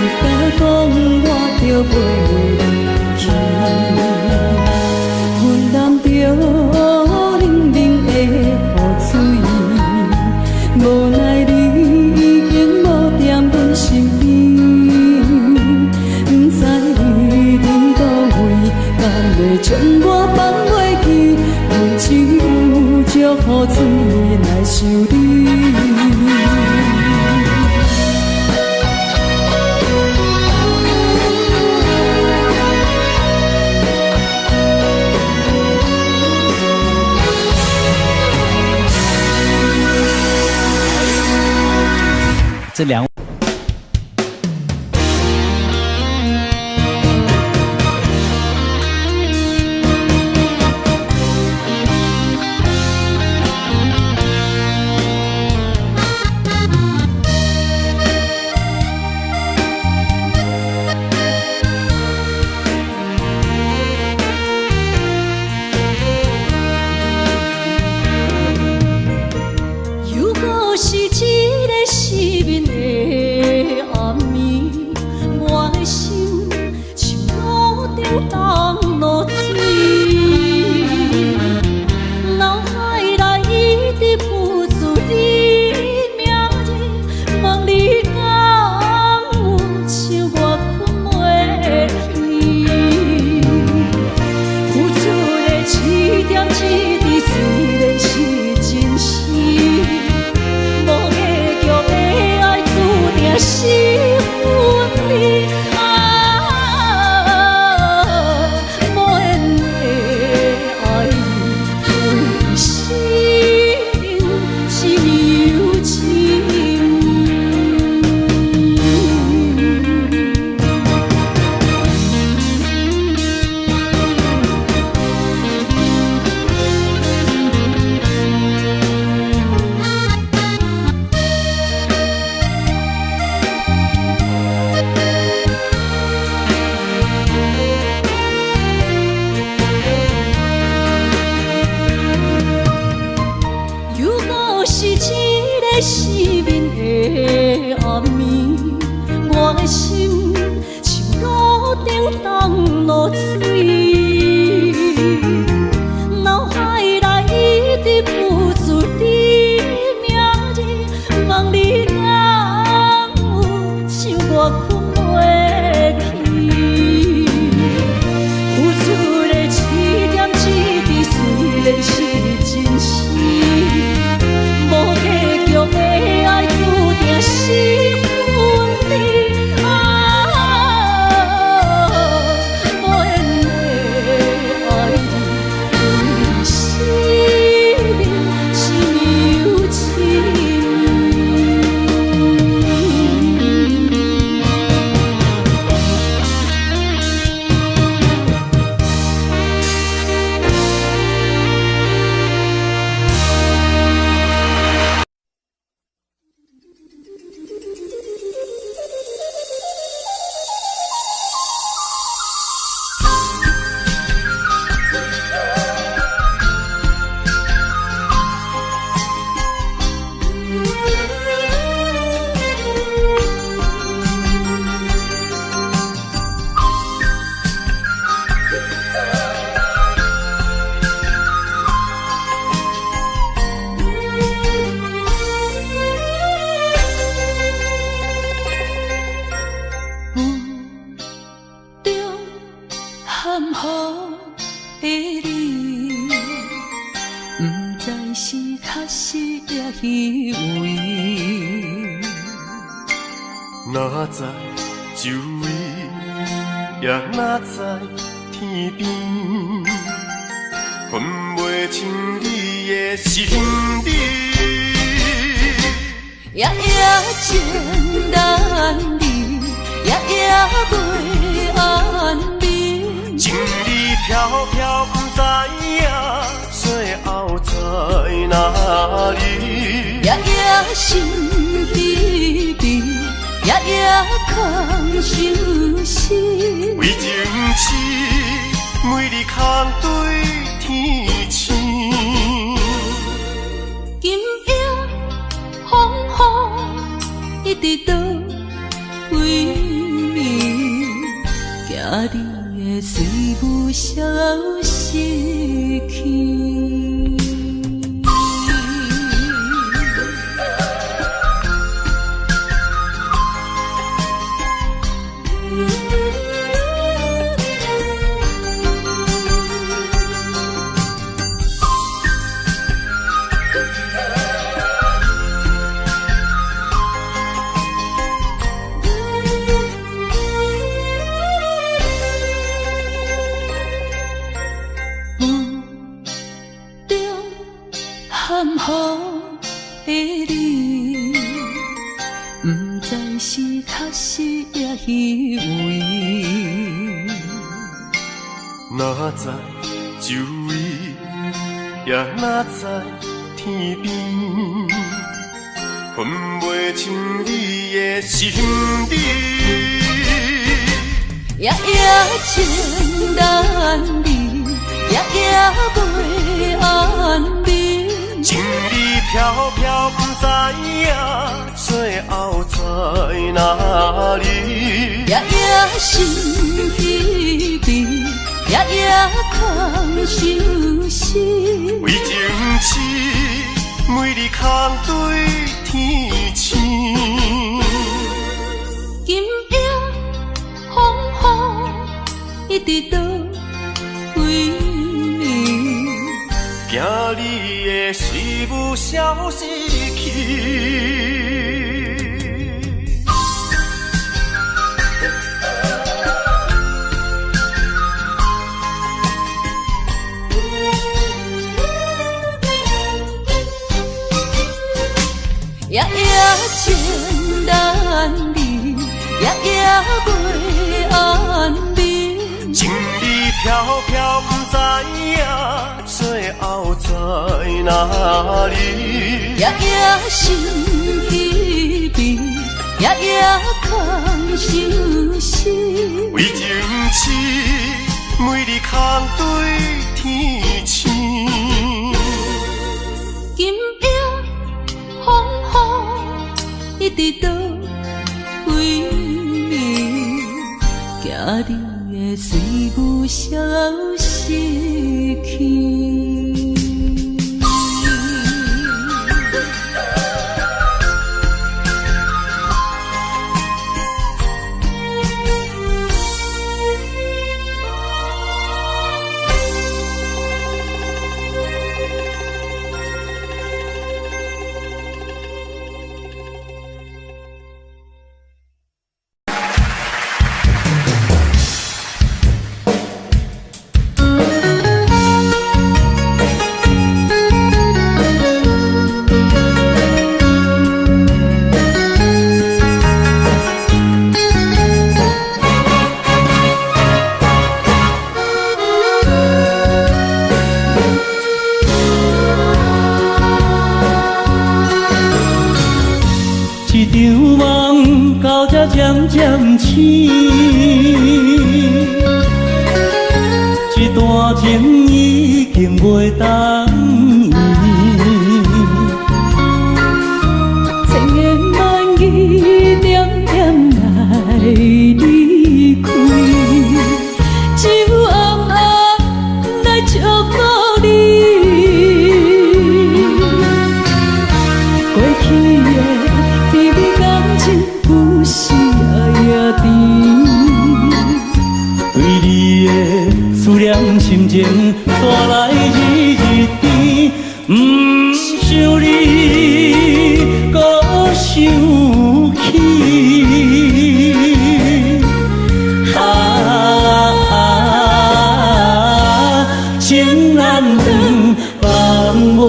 [SPEAKER 4] 你敢讲我着袂离去？这两位。
[SPEAKER 2] 哪知周围，也哪知天边，分袂清你的心理。
[SPEAKER 1] 夜夜情难离，夜夜袂安眠。
[SPEAKER 2] 情理飘飘，不知影最后在哪里。
[SPEAKER 1] 夜夜心悲悲。夜夜空相思，
[SPEAKER 2] 为情痴，每日空对天星。
[SPEAKER 1] 今夜风雨一直倒位，惊你的随无消息去。
[SPEAKER 2] 哪知周围，也哪知天边，分袂清你的心理。
[SPEAKER 1] 夜夜情难离，夜夜袂安眠。
[SPEAKER 2] 情意飘飘，不知影最后在哪里。
[SPEAKER 1] 夜夜心稀微，夜夜空相思。
[SPEAKER 2] 为情痴，每日空对天星。
[SPEAKER 1] 今夜风雨一直到位，
[SPEAKER 2] 惊你的随舞消失去。
[SPEAKER 1] 夜夜情难离，夜夜袂安眠。
[SPEAKER 2] 情意飘飘，不知影最后在哪里。
[SPEAKER 1] 夜夜心稀微，夜夜空相思。
[SPEAKER 2] 为情痴，每日空对天星。
[SPEAKER 1] 今夜风雨一直到位，惊你的随舞消失去。渐渐醒，这段情已经袂当依。千言万语点点来离开，只有暗暗来祝福你。过去的甜蜜感情故事。对你的思念心情带来日日甜，不想你搁想起。情难断，放袂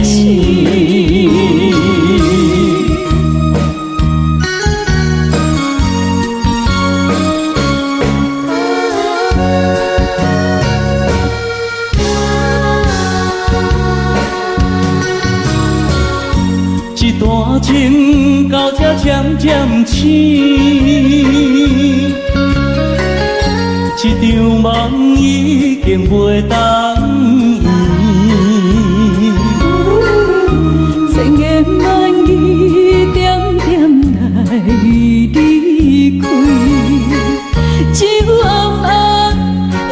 [SPEAKER 1] 清。段情到这渐渐醒，这场梦已经袂当依。千言万语点点来离开，只有暗暗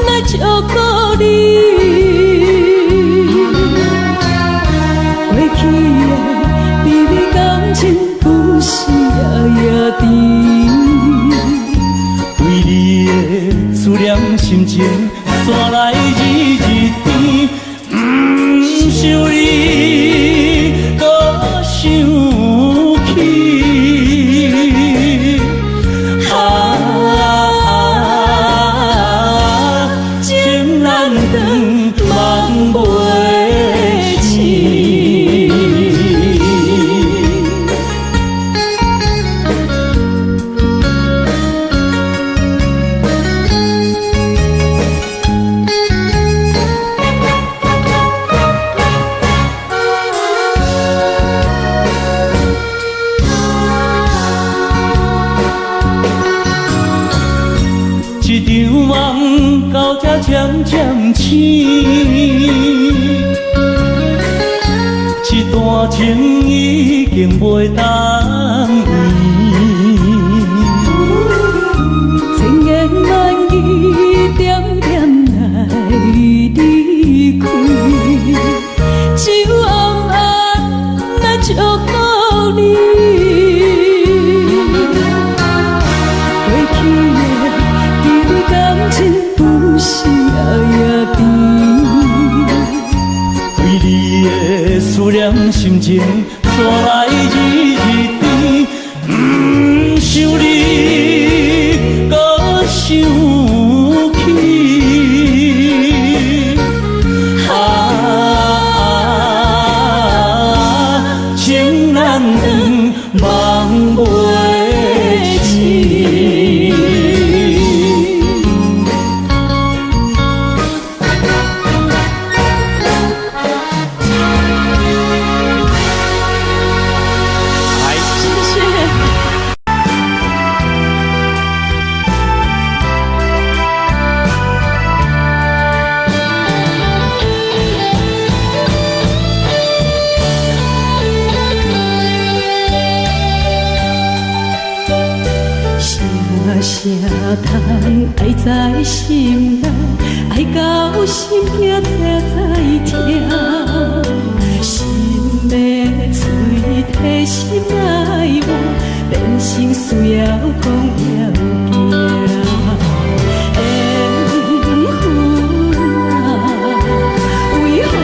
[SPEAKER 1] 来祝福你。过去的情故事夜夜甜，对你的思念心情带来日日甜，不想你搁想起。情难断，梦袂清。
[SPEAKER 3] 一场梦到这渐渐醒，一段情已经袂当圆。
[SPEAKER 1] 千言万语点点来离开，只有暗暗来祝福你。过去的彼此感情有时也甜，
[SPEAKER 3] 为你的思念心情带来日甜，不想你搁想起。情难断，梦袂醒。
[SPEAKER 1] 啥通爱在心内，爱到心痛才知痛。心要嘴替心爱我，变成需要讲要行。缘分啊，为何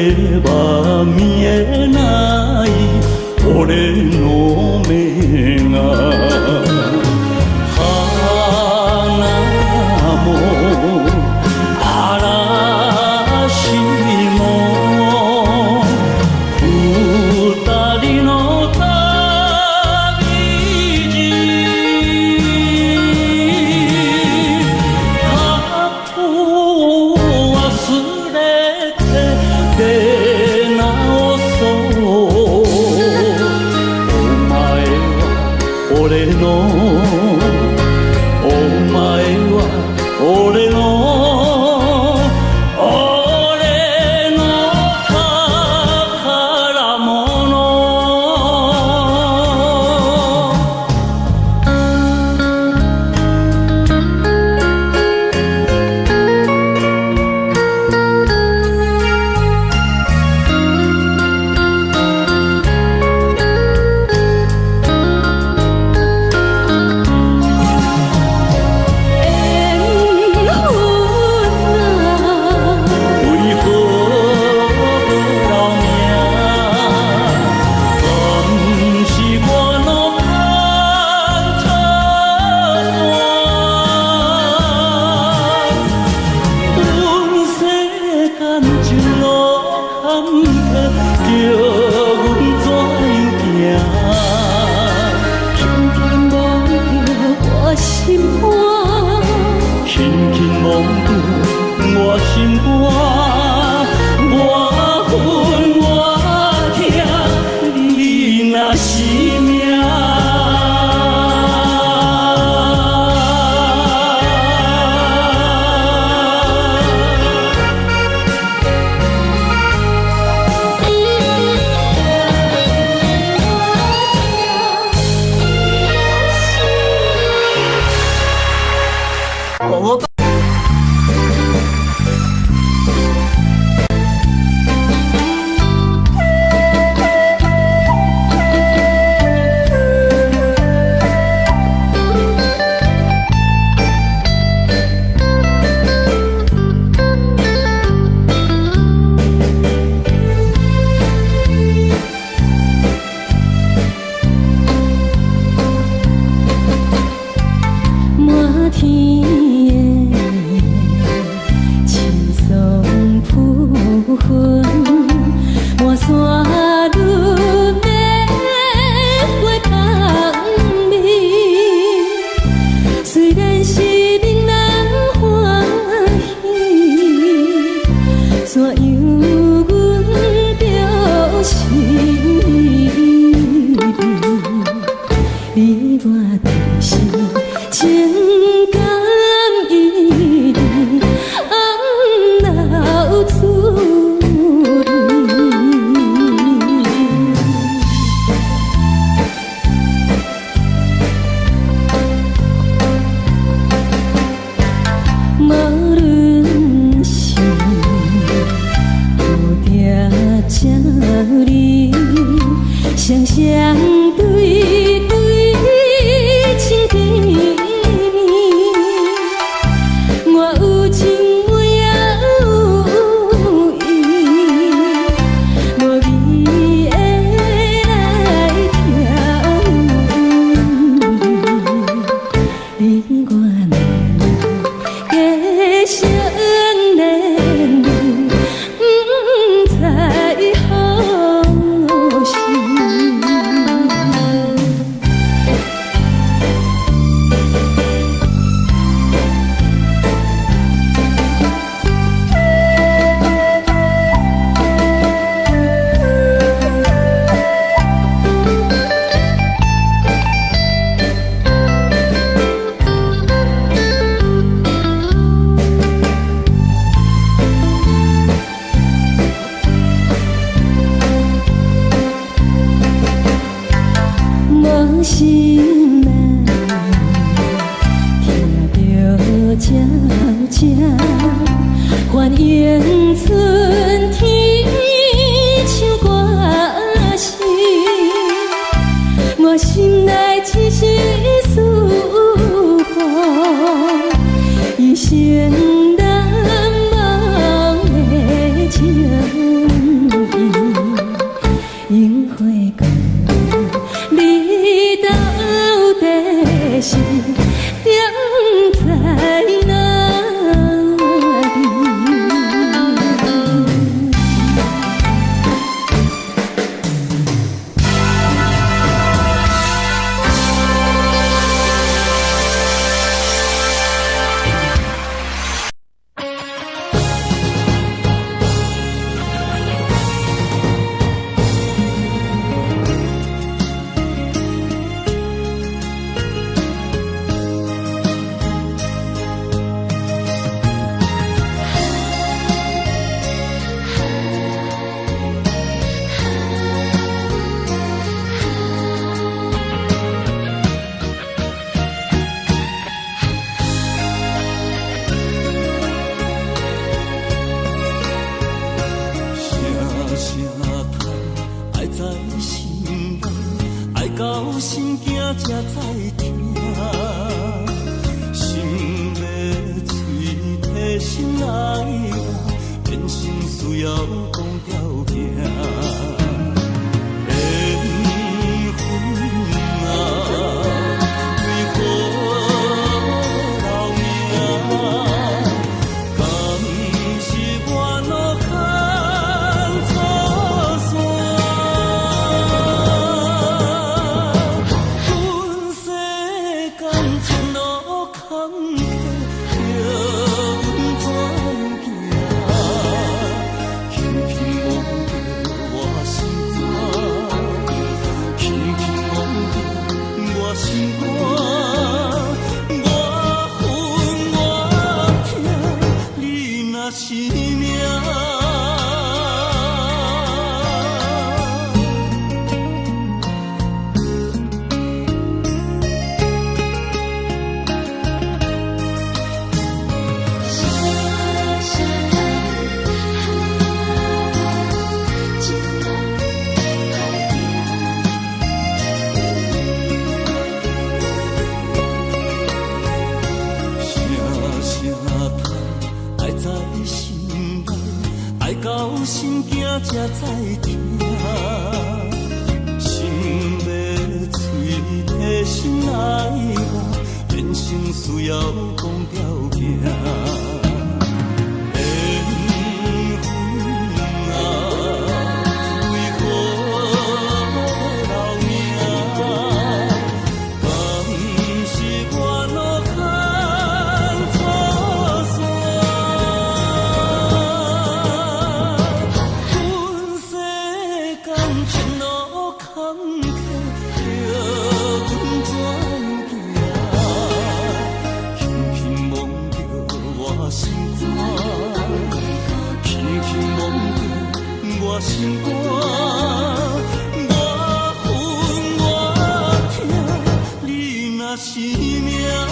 [SPEAKER 1] 无留名？敢是我脑牵错？阮着心你我就是情感一定红流出无论是有定这里双双对对情甜蜜，我有情我也有意，无味的来调你我两个生恋人，不知何时。无心难，听着悄悄幻影春天唱歌声，我心内只是思慕，一生难忘的情意，樱花光。你到底是踮在哪里？
[SPEAKER 2] 到心惊才知听，心要嘴替心爱我，变心需要讲条件。缘分啊，为何留名？敢是我路坎错线？是命。到心惊才知听，心要嘴替心爱我，变成需要讲条件。我心肝，我恨我痛，你若是命。